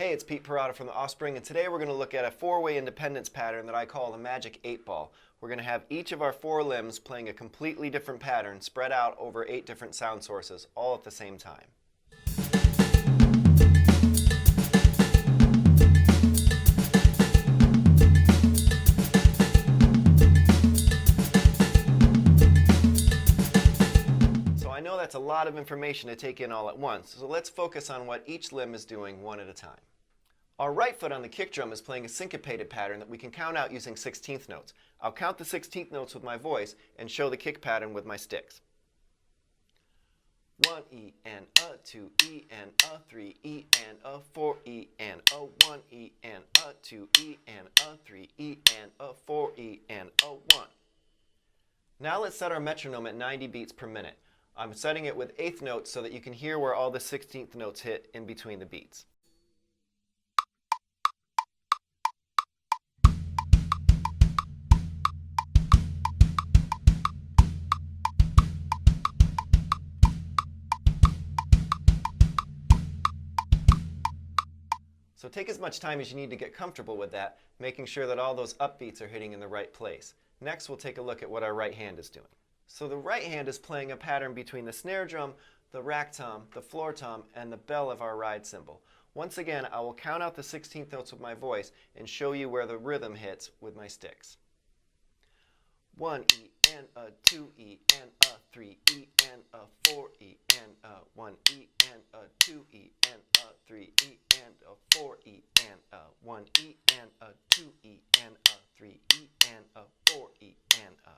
Hey, it's Pete Parada from the Offspring, and today we're going to look at a four-way independence pattern that I call the Magic 8-Ball. We're going to have each of our four limbs playing a completely different pattern spread out over 8 different sound sources, all at the same time. I know that's a lot of information to take in all at once, so let's focus on what each limb is doing one at a time. Our right foot on the kick drum is playing a syncopated pattern that we can count out using 16th notes. I'll count the 16th notes with my voice and show the kick pattern with my sticks. 1 E and a, 2 E and a, 3 E and a, 4 E and a, 1 E and a, 2 E and a, 3 E and a, 4 E and a, 1. Now let's set our metronome at 90 beats per minute. I'm setting it with 8th notes so that you can hear where all the 16th notes hit in between the beats. So take as much time as you need to get comfortable with that, making sure that all those upbeats are hitting in the right place. Next, we'll take a look at what our right hand is doing. So the right hand is playing a pattern between the snare drum, the rack tom, the floor tom, and the bell of our ride cymbal. Once again, I will count out the 16th notes with my voice and show you where the rhythm hits with my sticks. 1 E and a, 2 E and a, 3 E and a, 4 E and a, 1 E and a, 2 E and a, 3 E and a, 4 E and a, 1 E and a, 2 E and a, 3 E and a, 4 E and a.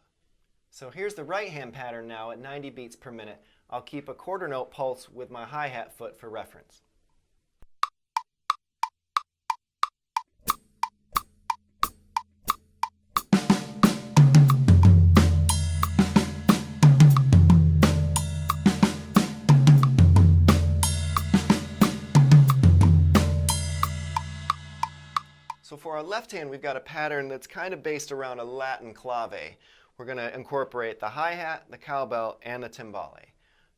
So here's the right hand pattern now at 90 beats per minute. I'll keep a quarter note pulse with my hi-hat foot for reference. So for our left hand, we've got a pattern that's kind of based around a Latin clave. We're going to incorporate the hi-hat, the cowbell, and the timbale.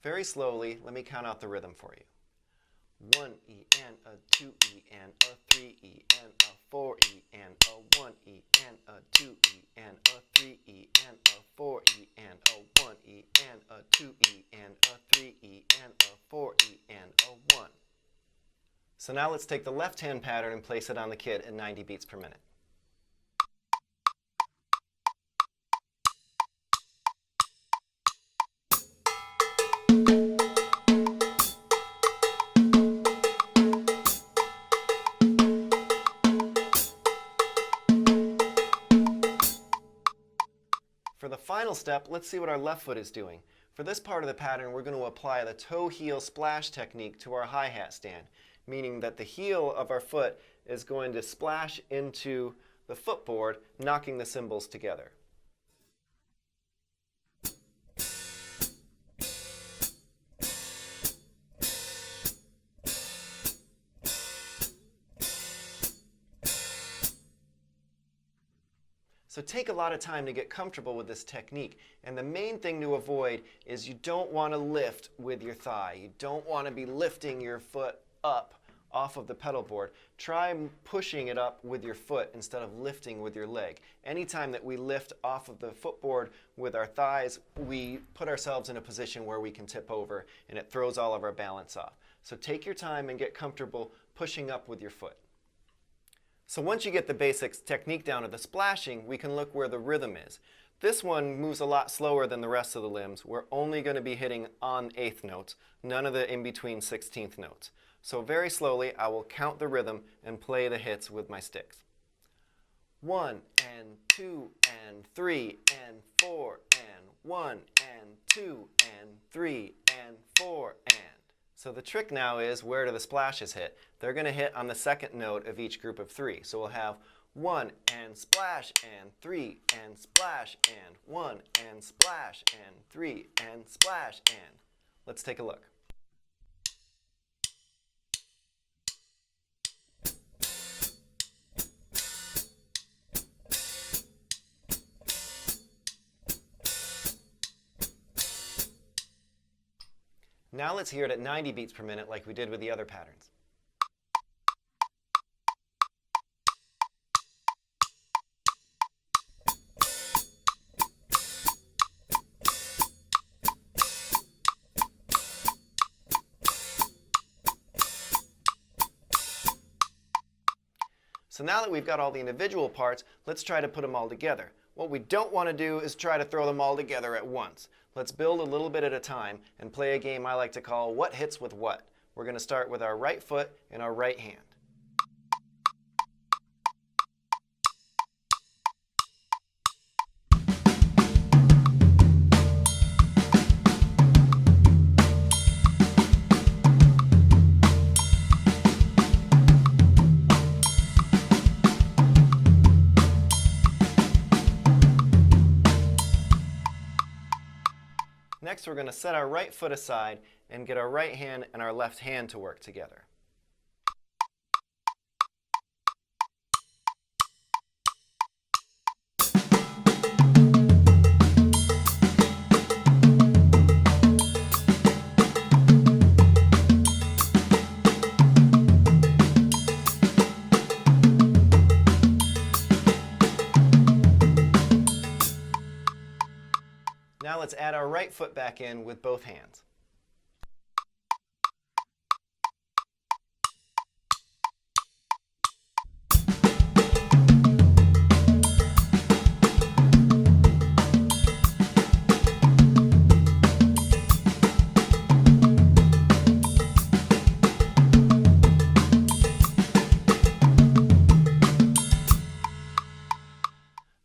Very slowly, let me count out the rhythm for you. 1 E and a, 2 E and a, 3 E and a, 4 E and a, 1 E and a, 2 E and a, 3 E and a, 4 E and a, 1 E and a, 2 E and a, 3 E and a, 4 E and a, 1. So now let's take the left hand pattern and place it on the kit at 90 beats per minute. For the final step, let's see what our left foot is doing. For this part of the pattern, we're going to apply the toe-heel splash technique to our hi-hat stand, meaning that the heel of our foot is going to splash into the footboard, knocking the cymbals together. So take a lot of time to get comfortable with this technique. And the main thing to avoid is you don't want to lift with your thigh. You don't want to be lifting your foot up off of the pedal board. Try pushing it up with your foot instead of lifting with your leg. Anytime that we lift off of the footboard with our thighs, we put ourselves in a position where we can tip over and it throws all of our balance off. So take your time and get comfortable pushing up with your foot. So once you get the basics technique down of the splashing, we can look where the rhythm is. This one moves a lot slower than the rest of the limbs. We're only going to be hitting on 8th notes, none of the in-between 16th notes. So very slowly, I will count the rhythm and play the hits with my sticks. 1 and 2 and 3 and 4 and 1 and 2 and 3 and 4 and. So the trick now is, where do the splashes hit? They're going to hit on the second note of each group of 3. So we'll have 1 and splash and 3 and splash and 1 and splash and 3 and splash and. Let's take a look. Now let's hear it at 90 beats per minute like we did with the other patterns. So now that we've got all the individual parts, let's try to put them all together. What we don't want to do is try to throw them all together at once. Let's build a little bit at a time and play a game I like to call What Hits with What. We're going to start with our right foot and our right hand. Next, we're going to set our right foot aside and get our right hand and our left hand to work together. Now let's add our right foot back in with both hands.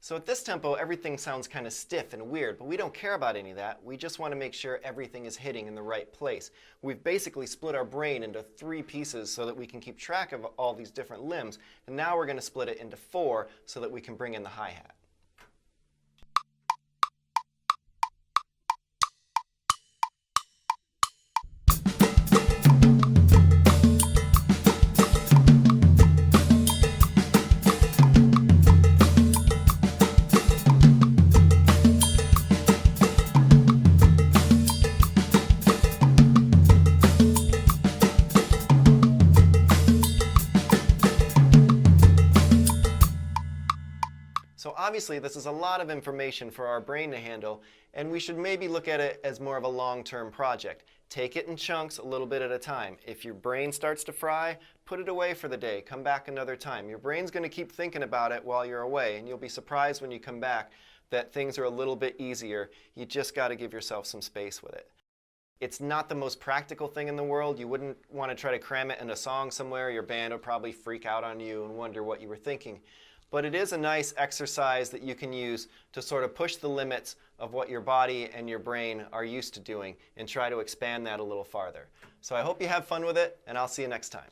So at this tempo, everything sounds kind of stiff and weird, but we don't care about any of that. We just want to make sure everything is hitting in the right place. We've basically split our brain into 3 pieces so that we can keep track of all these different limbs, and now we're going to split it into 4 so that we can bring in the hi-hat. So obviously this is a lot of information for our brain to handle, and we should maybe look at it as more of a long-term project. Take it in chunks a little bit at a time. If your brain starts to fry, put it away for the day. Come back another time. Your brain's going to keep thinking about it while you're away, and you'll be surprised when you come back that things are a little bit easier. You just got to give yourself some space with it. It's not the most practical thing in the world. You wouldn't want to try to cram it in a song somewhere. Your band would probably freak out on you and wonder what you were thinking. But it is a nice exercise that you can use to sort of push the limits of what your body and your brain are used to doing and try to expand that a little farther. So I hope you have fun with it, and I'll see you next time.